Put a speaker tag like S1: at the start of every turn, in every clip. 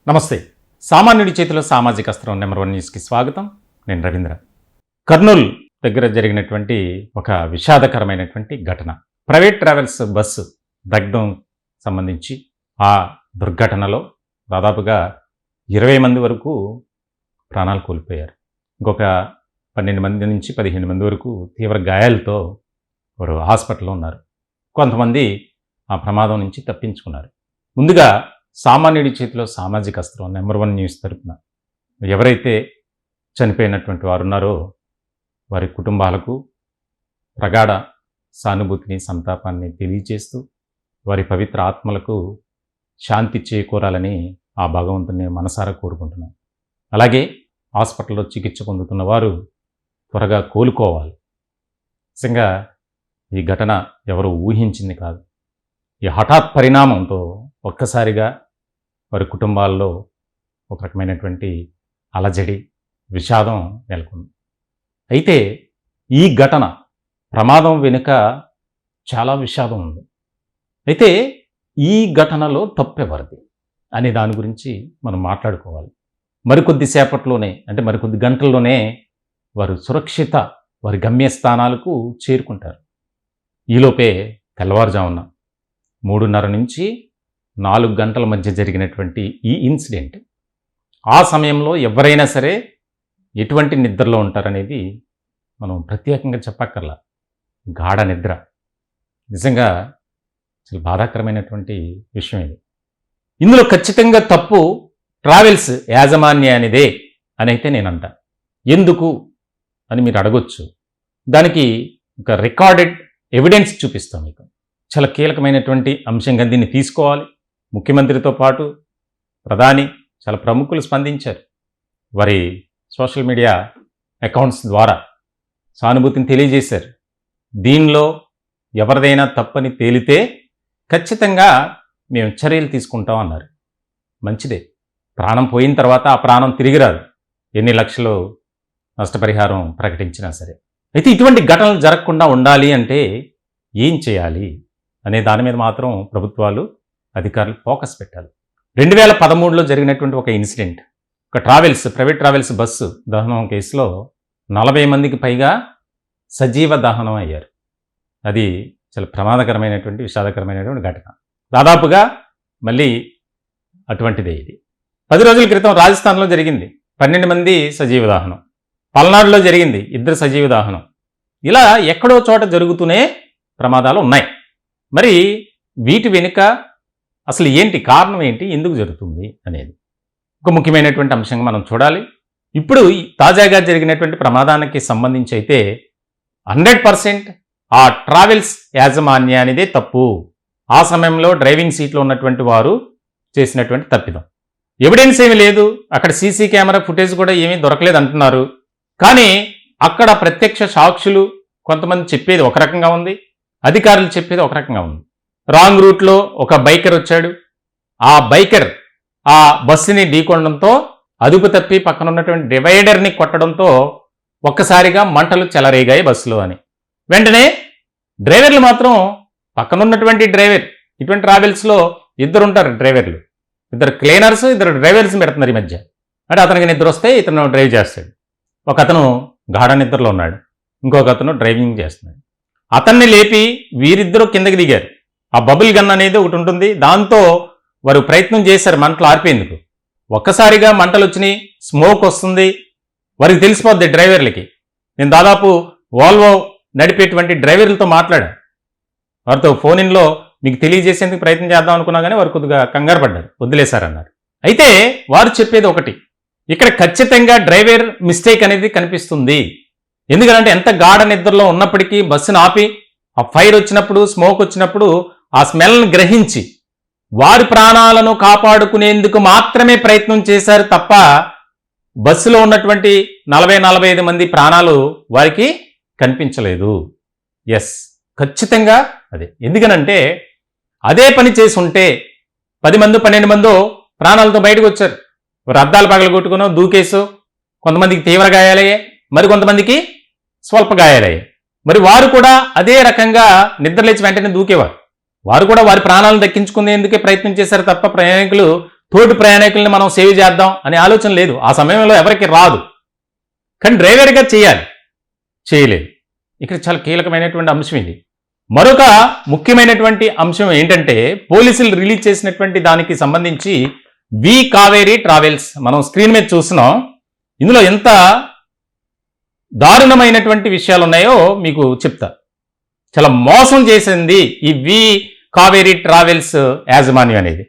S1: నమస్తే. సామాన్యుడి చేతిలో సామాజిక అస్త్రం నెంబర్ 1 న్యూస్కి స్వాగతం. నేను రవీంద్ర. కర్నూలు దగ్గర జరిగినటువంటి ఒక విషాదకరమైనటువంటి ఘటన. ప్రైవేట్ ట్రావెల్స్ బస్సు దగ్ధం సంబంధించి ఆ దుర్ఘటనలో దాదాపుగా 20 మంది వరకు ప్రాణాలు కోల్పోయారు. ఇంకొక 12 మంది నుంచి 15 మంది వరకు తీవ్ర గాయాలతో వారు హాస్పిటల్లో ఉన్నారు. కొంతమంది ఆ ప్రమాదం నుంచి తప్పించుకున్నారు. ముందుగా సామాన్యుడి చేతిలో సామాజిక అస్త్రం నెంబర్ 1 న్యూస్ తరపున ఎవరైతే చనిపోయినటువంటి వారు ఉన్నారో వారి కుటుంబాలకు ప్రగాఢ సానుభూతిని, సంతాపాన్ని తెలియజేస్తూ వారి పవిత్ర ఆత్మలకు శాంతి చేకూరాలని ఆ భగవంతుని మనసారా కోరుకుంటున్నాను. అలాగే హాస్పిటల్లో చికిత్స పొందుతున్న వారు త్వరగా కోలుకోవాలి. నిజంగా ఈ ఘటన ఎవరు ఊహించింది కాదు. ఈ హఠాత్ పరిణామంతో ఒక్కసారిగా వారి కుటుంబాల్లో ఒక రకమైనటువంటి అలజడి, విషాదం నెలకొంది. అయితే ఈ ఘటన ప్రమాదం వెనుక చాలా విషాదం ఉంది. అయితే ఈ ఘటనలో తప్పెవరిది అనే దాని గురించి మనం మాట్లాడుకోవాలి. మరికొద్ది సేపట్లోనే, అంటే మరికొద్ది గంటల్లోనే వారు సురక్షిత వారి గమ్యస్థానాలకు చేరుకుంటారు. ఈలోపే తెల్లవారుజామున 3:30 నుంచి 4 గంటల మధ్య జరిగినటువంటి ఈ ఇన్సిడెంట్, ఆ సమయంలో ఎవరైనా సరే ఎటువంటి నిద్రలో ఉంటారనేది మనం ప్రత్యేకంగా చెప్పక్కర్లా. గాఢ నిద్ర. నిజంగా అసలు బాధాకరమైనటువంటి విషయం ఇది. ఇందులో ఖచ్చితంగా తప్పు ట్రావెల్స్ యాజమాన్యానిదే అని అయితే నేనంటా. ఎందుకు అని మీరు అడగొచ్చు. దానికి ఒక రికార్డెడ్ ఎవిడెన్స్ చూపిస్తాం మీకు. చాలా కీలకమైనటువంటి అంశంగా దీన్ని తీసుకోవాలి. ముఖ్యమంత్రితో పాటు ప్రధాని, చాలా ప్రముఖులు స్పందించారు. వారి సోషల్ మీడియా అకౌంట్స్ ద్వారా సానుభూతిని తెలియజేశారు. దీనిలో ఎవరిదైనా తప్పని తేలితే ఖచ్చితంగా మేము చర్యలు తీసుకుంటాం అన్నారు. మంచిదే. ప్రాణం పోయిన తర్వాత ఆ ప్రాణం తిరిగి రాదు, ఎన్ని లక్షలు నష్టపరిహారం ప్రకటించినా సరే. అయితే ఇటువంటి ఘటనలు జరగకుండా ఉండాలి అంటే ఏం చేయాలి అనే దాని మీద మాత్రం ప్రభుత్వాలు, అధికారులు ఫోకస్ పెట్టాలి. 2013లో జరిగినటువంటి ఒక ఇన్సిడెంట్, ఒక ప్రైవేట్ ట్రావెల్స్ బస్సు దహనం కేసులో 40 మందికి పైగా సజీవ దహనం అయ్యారు. అది చాలా ప్రమాదకరమైనటువంటి, విషాదకరమైనటువంటి ఘటన. దాదాపుగా మళ్ళీ అటువంటిదే ఇది. 10 రోజుల క్రితం రాజస్థాన్లో జరిగింది, 12 మంది సజీవ దహనం. పల్నాడులో జరిగింది, 2 సజీవ దహనం. ఇలా ఎక్కడో చోట జరుగుతూనే ప్రమాదాలు ఉన్నాయి. మరి వీటి వెనుక అసలు ఏంటి, కారణం ఏంటి, ఎందుకు జరుగుతుంది అనేది ఒక ముఖ్యమైనటువంటి అంశంగా మనం చూడాలి. ఇప్పుడు తాజాగా జరిగినటువంటి ప్రమాదానికి సంబంధించి అయితే 100% ఆ ట్రావెల్స్ యాజమాన్యానిదే తప్పు. ఆ సమయంలో డ్రైవింగ్ సీట్లో ఉన్నటువంటి వారు చేసినటువంటి తప్పిదం. ఎవిడెన్స్ ఏమీ లేదు, అక్కడ సీసీ కెమెరా ఫుటేజ్ కూడా ఏమీ దొరకలేదు అంటున్నారు. కానీ అక్కడ ప్రత్యక్ష సాక్షులు కొంతమంది చెప్పేది ఒక రకంగా ఉంది, అధికారులు చెప్పేది ఒక రకంగా ఉంది. రాంగ్ రూట్లో ఒక బైకర్ వచ్చాడు. ఆ బైకర్ ఆ బస్సుని ఢీకొనడంతో అదుపు తప్పి పక్కన ఉన్నటువంటి డివైడర్ని కొట్టడంతో ఒక్కసారిగా మంటలు చెలరేగాయి బస్సులో అని. వెంటనే డ్రైవర్లు మాత్రం, పక్కనున్నటువంటి డ్రైవర్, ఇటువంటి ట్రావెల్స్లో 2 ఉంటారు డ్రైవర్లు, 2 క్లీనర్స్, 2 డ్రైవర్స్ పెడుతున్నారు ఈ మధ్య. అంటే అతనికి నిద్ర వస్తే ఇతను డ్రైవ్ చేస్తాడు. ఒక అతను గాఢ నిద్రలో ఉన్నాడు, ఇంకొక అతను డ్రైవింగ్ చేస్తున్నాడు. అతన్ని లేపి వీరిద్దరూ కిందకి దిగారు. ఆ బబుల్ గన్ అనేది ఒకటి ఉంటుంది, దాంతో వారు ప్రయత్నం చేశారు మంటలు ఆర్పేందుకు. ఒక్కసారిగా మంటలు వచ్చినాయి, స్మోక్ వస్తుంది. వారికి తెలిసిపోద్ది డ్రైవర్లకి. నేను దాదాపు వాల్వో నడిపేటువంటి డ్రైవర్లతో మాట్లాడాను. వారితో ఫోన్ ఇన్లో మీకు తెలియజేసేందుకు ప్రయత్నం చేద్దాం అనుకున్నా కానీ వారు కొద్దిగా కంగారు పడ్డారు, వదిలేశారన్నారు. అయితే వారు చెప్పేది ఒకటి, ఇక్కడ ఖచ్చితంగా డ్రైవర్ మిస్టేక్ అనేది కనిపిస్తుంది. ఎందుకంటే ఎంత గాఢ నిద్రలో ఉన్నప్పటికీ బస్సును ఆపి ఆ ఫైర్ వచ్చినప్పుడు, స్మోక్ వచ్చినప్పుడు ఆ స్మెల్ని గ్రహించి వారి ప్రాణాలను కాపాడుకునేందుకు మాత్రమే ప్రయత్నం చేశారు తప్ప బస్సులో ఉన్నటువంటి 40-45 మంది ప్రాణాలు వారికి కనిపించలేదు. ఎస్, ఖచ్చితంగా అదే. ఎందుకనంటే అదే పని చేసి ఉంటే 10 మంది 12 మందో ప్రాణాలతో బయటకు వచ్చారు. వారు అద్దాలు పగలగొట్టుకునో, దూకేసో, కొంతమందికి తీవ్ర గాయాలయ్యాయి, మరి కొంతమందికి స్వల్ప గాయాలయ్యాయి. మరి వారు కూడా అదే రకంగా నిద్రలేచి వెంటనే దూకేవారు. వారు కూడా వారి ప్రాణాలను దక్కించుకునేందుకే ప్రయత్నం చేశారు తప్ప ప్రయాణికులు తోటి ప్రయాణికుల్ని మనం సేవ్ చేద్దాం అనే ఆలోచన లేదు, ఆ సమయంలో ఎవరికి రాదు. కానీ డ్రైవర్గా చేయాలి, చేయలేదు. ఇక్కడ చాలా కీలకమైనటువంటి అంశం ఇది. మరొక ముఖ్యమైనటువంటి అంశం ఏంటంటే పోలీసులు రిలీజ్ చేసినటువంటి దానికి సంబంధించి వి కావేరీ ట్రావెల్స్ మనం స్క్రీన్ మీద చూస్తున్నాం. ఇందులో ఎంత దారుణమైనటువంటి విషయాలు ఉన్నాయో మీకు చెప్తా. చాలా మోసం చేసింది ఈ వి కావేరీ ట్రావెల్స్ యాజమాన్యం అనేది.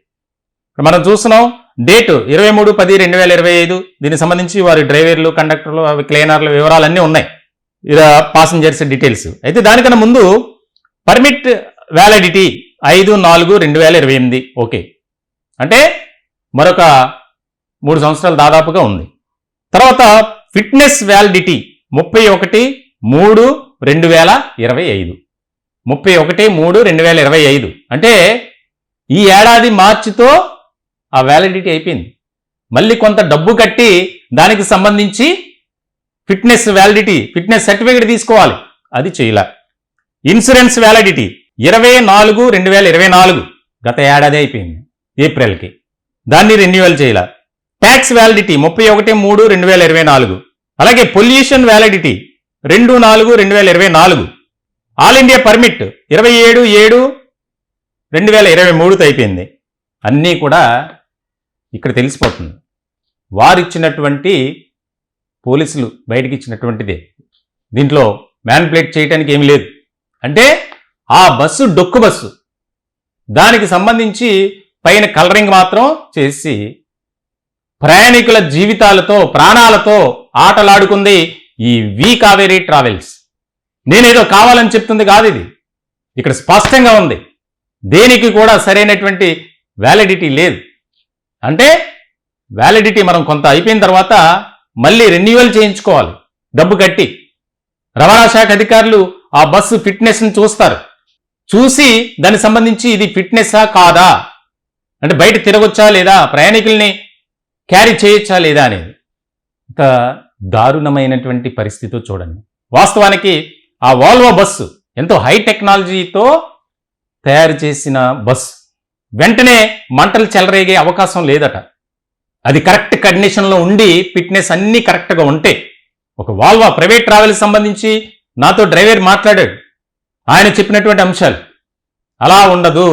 S1: మనం చూస్తున్నాం డేట్ 23/10/2025. దీనికి సంబంధించి వారి డ్రైవర్లు, కండక్టర్లు, క్లీనర్ల వివరాలన్నీ ఉన్నాయి, పాసింజర్స్ డీటెయిల్స్. అయితే దానికన్నా ముందు పర్మిట్ వ్యాలిడిటీ 5/4/2028. ఓకే, అంటే మరొక 3 సంవత్సరాలు దాదాపుగా ఉంది. తర్వాత ఫిట్నెస్ వ్యాలిడిటీ 31/3/2025. 31/3/2025 అంటే ఈ ఏడాది మార్చితో ఆ వ్యాలిడిటీ అయిపోయింది. మళ్ళీ కొంత డబ్బు కట్టి దానికి సంబంధించి ఫిట్నెస్ వ్యాలిడిటీ, ఫిట్నెస్ సర్టిఫికేట్ తీసుకోవాలి, అది చేయలే. ఇన్సూరెన్స్ వ్యాలిడిటీ 24/2024, గత ఏడాది అయిపోయింది ఏప్రిల్కి, దాన్ని రెన్యువల్ చేయాల. Tax validity 31/3/2024. అలాగే pollution validity 2/4/2024. All India permit 27/7/2023తో అయిపోయింది. అన్నీ కూడా ఇక్కడ తెలిసిపోతుంది. వారిచ్చినటువంటి పోలీసులు బయటికి ఇచ్చినటువంటిదే, దీంట్లో మ్యానిపులేట్ చేయడానికి ఏమీ లేదు. అంటే ఆ బస్సు డొక్కు బస్సు, దానికి సంబంధించి పైన కలరింగ్ మాత్రం చేసి ప్రయాణికుల జీవితాలతో, ప్రాణాలతో ఆటలాడుకుంది ఈ వి కావేరీ ట్రావెల్స్. నేనేదో కావాలని చెప్తుంది కాదు, ఇది ఇక్కడ స్పష్టంగా ఉంది. దేనికి కూడా సరైనటువంటి వ్యాలిడిటీ లేదు. అంటే వ్యాలిడిటీ మనం కొంత అయిపోయిన తర్వాత మళ్ళీ రెన్యువల్ చేయించుకోవాలి డబ్బు కట్టి. రవాణా శాఖ అధికారులు ఆ బస్సు ఫిట్నెస్ని చూస్తారు, చూసి దానికి సంబంధించి ఇది ఫిట్నెస్సా కాదా, అంటే బయట తిరగొచ్చా లేదా, ప్రయాణికుల్ని క్యారీ చేయొచ్చా లేదా అనేది. ఇంత దారుణమైనటువంటి పరిస్థితితో చూడండి. వాస్తవానికి ఆ వాల్వో బస్సు ఎంతో హై టెక్నాలజీతో తయారు చేసిన బస్సు, వెంటనే మంటలు చెలరేగే అవకాశం లేదట. అది కరెక్ట్ కండిషన్లో ఉండి ఫిట్నెస్ అన్నీ కరెక్ట్గా ఉంటే. ఒక వాల్వో ప్రైవేట్ ట్రావెల్కి సంబంధించి నాతో డ్రైవర్ మాట్లాడాడు, ఆయన చెప్పినటువంటి అంశాలు అలా ఉండదు.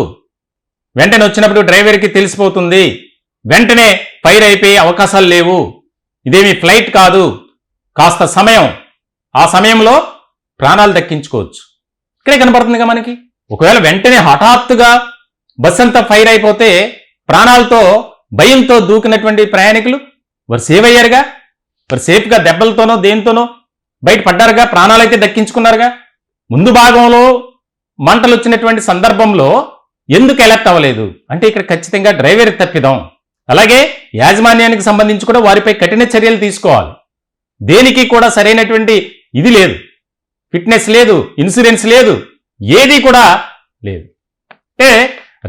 S1: వెంటనే వచ్చినప్పుడు డ్రైవర్కి తెలిసిపోతుంది, వెంటనే ఫైర్ అయిపోయే అవకాశాలు లేవు, ఇదేమి ఫ్లైట్ కాదు, కాస్త సమయం, ఆ సమయంలో ప్రాణాలు దక్కించుకోవచ్చు. ఇక్కడే కనపడుతుందిగా మనకి. ఒకవేళ వెంటనే హఠాత్తుగా బస్ అంతా ఫైర్ అయిపోతే ప్రాణాలతో భయంతో దూకినటువంటి ప్రయాణికులు వారు సేవ్ అయ్యారుగా, వారు సేఫ్గా దెబ్బలతోనో దేనితోనో బయటపడ్డారుగా, ప్రాణాలైతే దక్కించుకున్నారుగా. ముందు భాగంలో మంటలు వచ్చినటువంటి సందర్భంలో ఎందుకు అలర్ట్ అవ్వలేదు అంటే ఇక్కడ ఖచ్చితంగా డ్రైవర్ తప్పిదం. అలాగే యాజమాన్యానికి సంబంధించి కూడా వారిపై కఠిన చర్యలు తీసుకోవాలి. దేనికి కూడా సరైనటువంటి ఇది లేదు, ఫిట్నెస్ లేదు, ఇన్సూరెన్స్ లేదు, ఏది కూడా లేదు. అంటే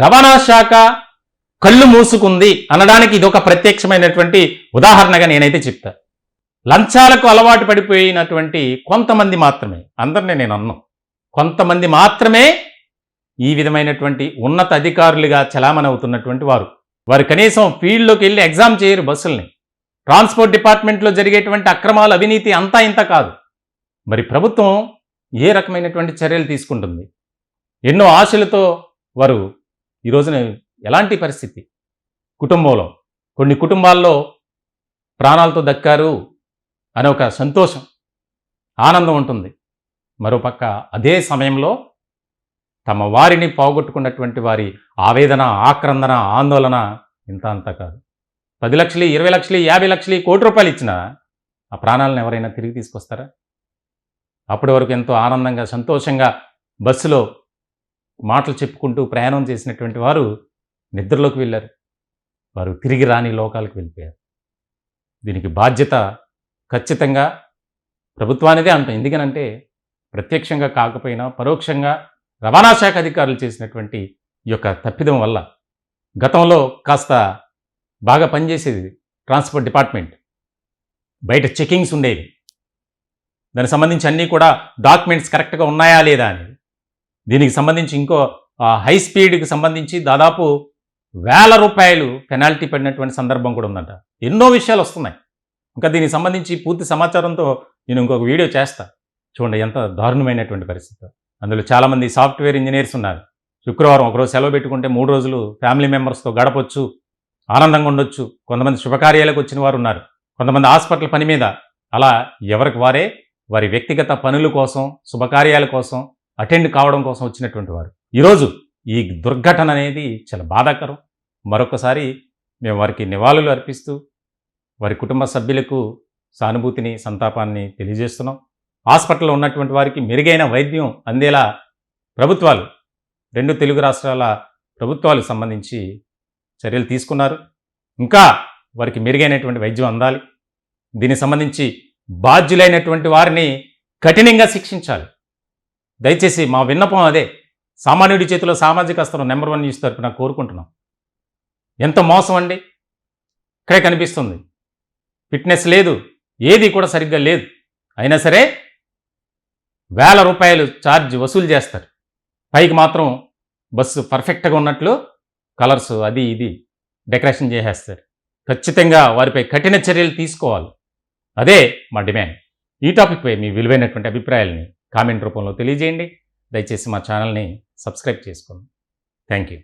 S1: రవాణా శాఖ కళ్ళు మూసుకుంది అనడానికి ఇదొక ప్రత్యక్షమైనటువంటి ఉదాహరణగా నేనైతే చెప్తా. లంచాలకు అలవాటు పడిపోయినటువంటి కొంతమంది మాత్రమే, అందరినీ నేను అన్నాను, కొంతమంది మాత్రమే ఈ విధమైనటువంటి ఉన్నత అధికారులుగా చలామణి అవుతున్నటువంటి వారు కనీసం ఫీల్డ్లోకి వెళ్ళి ఎగ్జామ్ చేయరు బస్సుల్ని. ట్రాన్స్పోర్ట్ డిపార్ట్మెంట్లో జరిగేటువంటి అక్రమాలు, అవినీతి అంతా ఇంత కాదు. మరి ప్రభుత్వం ఏ రకమైనటువంటి చర్యలు తీసుకుంటుంది? ఎన్నో ఆశలతో వారు ఈ రోజున ఎలాంటి పరిస్థితి కుటుంబంలో, కొన్ని కుటుంబాల్లో ప్రాణాలతో దక్కారు అనే ఒక సంతోషం, ఆనందం ఉంటుంది. మరోపక్క అదే సమయంలో తమ వారిని పోగొట్టుకున్నటువంటి వారి ఆవేదన, ఆక్రందన, ఆందోళన ఇంత అంతా కాదు. 10 లక్షలు, 20 లక్షలు, 50 లక్షలు, కోటి రూపాయలు ఇచ్చినా ఆ ప్రాణాలను ఎవరైనా తిరిగి తీసుకొస్తారా? అప్పటి వరకు ఎంతో ఆనందంగా, సంతోషంగా బస్సులో మాటలు చెప్పుకుంటూ ప్రయాణం చేసినటువంటి వారు నిద్రలోకి వెళ్ళారు, వారు తిరిగి రాని లోకాలకు వెళ్ళిపోయారు. దీనికి బాధ్యత ఖచ్చితంగా ప్రభుత్వానిదే అంటాం. ఎందుకనంటే ప్రత్యక్షంగా కాకపోయినా పరోక్షంగా రవాణా శాఖ అధికారులు చేసినటువంటి ఈ యొక్క తప్పిదం వల్ల. గతంలో కాస్త బాగా పనిచేసేది ట్రాన్స్పోర్ట్ డిపార్ట్మెంట్, బయట చెకింగ్స్ ఉండేవి, దానికి సంబంధించి అన్నీ కూడా డాక్యుమెంట్స్ కరెక్ట్గా ఉన్నాయా లేదా అనేది. దీనికి సంబంధించి ఇంకో హై స్పీడ్కి సంబంధించి దాదాపు వేల రూపాయలు పెనాల్టీ పడినటువంటి సందర్భం కూడా ఉందంట. ఎన్నో విషయాలు వస్తున్నాయి. ఇంకా దీనికి సంబంధించి పూర్తి సమాచారంతో నేను ఇంకొక వీడియో చేస్తా. చూడండి ఎంత దారుణమైనటువంటి పరిస్థితి. అందులో చాలామంది సాఫ్ట్వేర్ ఇంజనీర్స్ ఉన్నారు. శుక్రవారం ఒకరోజు సెలవు పెట్టుకుంటే 3 రోజులు ఫ్యామిలీ మెంబర్స్తో గడపొచ్చు, ఆనందంగా ఉండొచ్చు. కొంతమంది శుభకార్యాలకు వచ్చిన వారు ఉన్నారు, కొంతమంది హాస్పిటల్ పని మీద. అలా ఎవరికి వారే వారి వ్యక్తిగత పనుల కోసం, శుభకార్యాల కోసం, అటెండ్ కావడం కోసం వచ్చినటువంటి వారు. ఈరోజు ఈ దుర్ఘటన అనేది చాలా బాధాకరం. మరొకసారి మేము వారికి నివాళులు అర్పిస్తూ వారి కుటుంబ సభ్యులకు సానుభూతిని, సంతాపాన్ని తెలియజేస్తున్నాం. హాస్పిటల్లో ఉన్నటువంటి వారికి మెరుగైన వైద్యం అందేలా ప్రభుత్వాలు, 2 తెలుగు రాష్ట్రాల ప్రభుత్వాలు సంబంధించి చర్యలు తీసుకున్నారు. ఇంకా వారికి మెరుగైనటువంటి వైద్యం అందాలి. దీనికి సంబంధించి బాధ్యులైనటువంటి వారిని కఠినంగా శిక్షించాలి. దయచేసి మా విన్నపం అదే. సామాన్యుడి చేతిలో సామాజిక అస్త్రం నెంబర్ 1 న్యూస్ తరపున కోరుకుంటున్నాం. ఎంత మోసం అండి! ఇక్కడే కనిపిస్తుంది. ఫిట్నెస్ లేదు, ఏది కూడా సరిగ్గా లేదు. అయినా సరే వేల రూపాయలు ఛార్జ్ వసూలు చేస్తారు. పైకి మాత్రం బస్సు పర్ఫెక్ట్గా ఉన్నట్లు కలర్స్ అది ఇది డెకరేషన్ చేసేస్తారు. ఖచ్చితంగా వారిపై కఠిన చర్యలు తీసుకోవాలి. అదే మా డిమాండ్. ఈ టాపిక్పై మీ విలువైనటువంటి అభిప్రాయాలని కామెంట్ రూపంలో తెలియజేయండి. దయచేసి మా ఛానల్ని సబ్స్క్రైబ్ చేసుకోండి. Thank you.